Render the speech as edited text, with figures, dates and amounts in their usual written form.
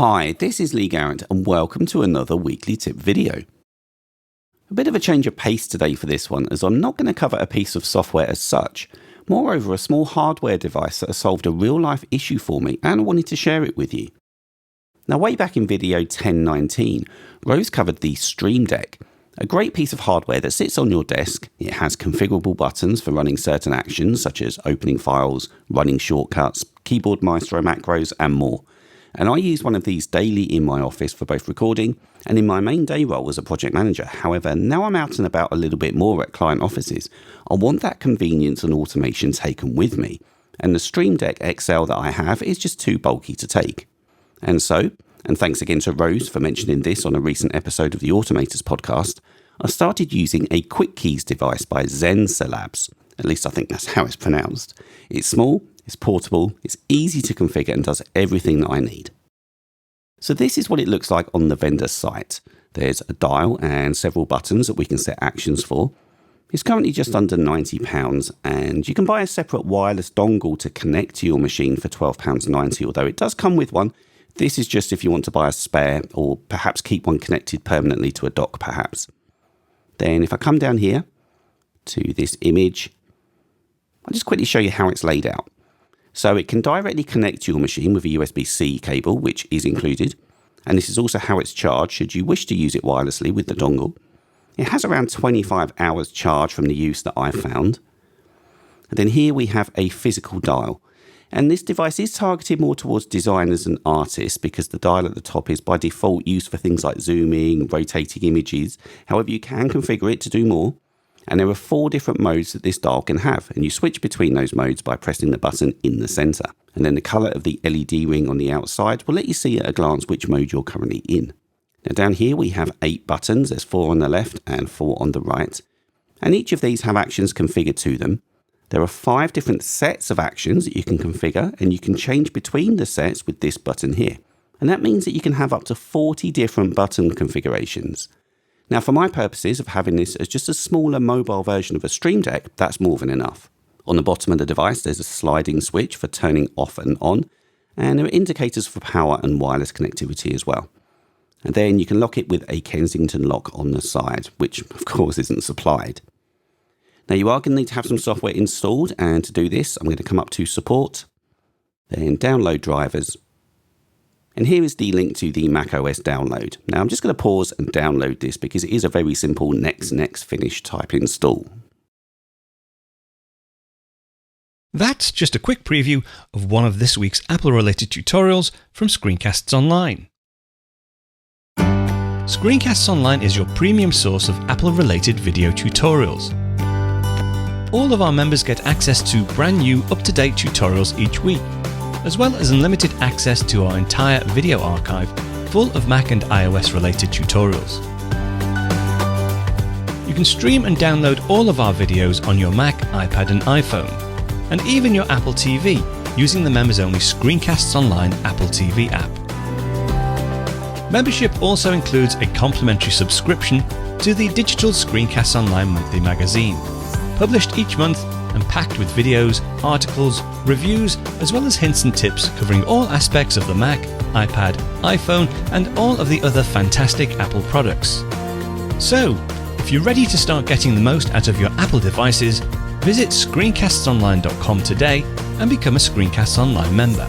Hi, this is Lee Garrett and welcome to another weekly tip video. A bit of a change of pace today for this one, as I'm not going to cover a piece of software as such, moreover a small hardware device that has solved a real life issue for me and I wanted to share it with you. Now way back in video 1019, Rose covered the Stream Deck, a great piece of hardware that sits on your desk. It has configurable buttons for running certain actions such as opening files, running shortcuts, keyboard maestro macros and more. And I use one of these daily in my office for both recording and in my main day role as a project manager. However, now I'm out and about a little bit more at client offices, I want that convenience and automation taken with me. And the Stream Deck XL that I have is just too bulky to take. And thanks again to Rose for mentioning this on a recent episode of the Automators podcast, I started using a quick keys device by Xencelabs. At least I think that's how it's pronounced. It's small, it's portable, it's easy to configure and does everything that I need. So this is what it looks like on the vendor site. There's a dial and several buttons that we can set actions for. It's currently just under £90 and you can buy a separate wireless dongle to connect to your machine for £12.90, although it does come with one. This is just if you want to buy a spare or perhaps keep one connected permanently to a dock perhaps. Then if I come down here to this image, I'll just quickly show you how it's laid out. So it can directly connect to your machine with a USB-C cable, which is included. And this is also how it's charged should you wish to use it wirelessly with the dongle. It has around 25 hours charge from the use that I found. And then here we have a physical dial. And this device is targeted more towards designers and artists because the dial at the top is by default used for things like zooming, rotating images. However, you can configure it to do more. And there are 4 different modes that this dial can have, and you switch between those modes by pressing the button in the center. And then the color of the LED ring on the outside will let you see at a glance which mode you're currently in. Now down here we have 8 buttons, there's 4 on the left and 4 on the right. And each of these have actions configured to them. There are 5 different sets of actions that you can configure, and you can change between the sets with this button here. And that means that you can have up to 40 different button configurations. Now for my purposes of having this as just a smaller mobile version of a Stream Deck, that's more than enough. On the bottom of the device there's a sliding switch for turning off and on, and there are indicators for power and wireless connectivity as well. And then you can lock it with a Kensington lock on the side, which of course isn't supplied. Now you are going to need to have some software installed, and to do this I'm going to come up to support, then download drivers. And here is the link to the macOS download. Now I'm just going to pause and download this because it is a very simple next finish type install. That's just a quick preview of one of this week's Apple-related tutorials from Screencasts Online. Screencasts Online is your premium source of Apple-related video tutorials. All of our members get access to brand new, up-to-date tutorials each week, as well as unlimited access to our entire video archive full of Mac and iOS related tutorials. You can stream and download all of our videos on your Mac, iPad and iPhone, and even your Apple TV using the members-only Screencasts Online Apple TV app. Membership also includes a complimentary subscription to the digital Screencasts Online monthly magazine, published each month and packed with videos, articles, reviews, as well as hints and tips covering all aspects of the Mac, iPad, iPhone, and all of the other fantastic Apple products. So, if you're ready to start getting the most out of your Apple devices, visit screencastsonline.com today and become a Screencasts Online member.